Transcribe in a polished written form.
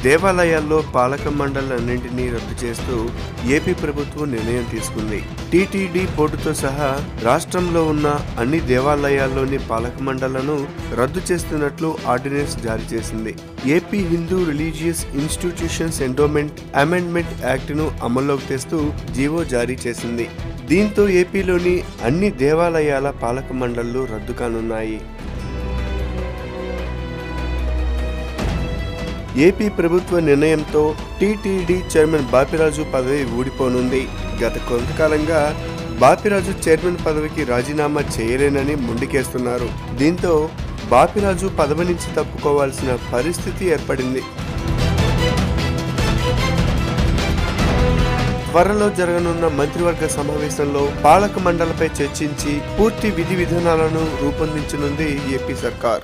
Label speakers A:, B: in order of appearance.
A: దేవాలయాల్లో పాలక మండళ్లన్నింటినీ రద్దు చేస్తూ ఏపీ ప్రభుత్వం నిర్ణయం తీసుకుంది. టీటీడీ బోర్డుతో సహా రాష్ట్రంలో ఉన్న అన్ని దేవాలయాల్లోని పాలక మండళ్లను రద్దు చేస్తున్నట్లు ఆర్డినెన్స్ జారీ చేసింది. AP Hindu religious institutions endowment amendment act ను అమల్లోకి తెస్తూ జీవో జారీ చేసింది. దీంతో ఏపీలోని అన్ని దేవాలయాల పాలక మండళ్లు రద్దు కానున్నాయి. ఏపీ ప్రభుత్వ నిర్ణయంతో టీటీడీ చైర్మన్ బాపిరాజు పదవి ఊడిపోనుంది. గత కొంతకాలంగా బాపిరాజు చైర్మన్ పదవికి రాజీనామా చేయలేనని ముందుకేస్తున్నారు. దీంతో బాపిరాజు పదవి నుంచి తప్పుకోవాల్సిన పరిస్థితి ఏర్పడింది. త్వరలో జరగనున్న మంత్రివర్గ సమావేశంలో పాలక మండలిపై చర్చించి పూర్తి విధి విధానాలను రూపొందించనుంది ఏపీ సర్కార్.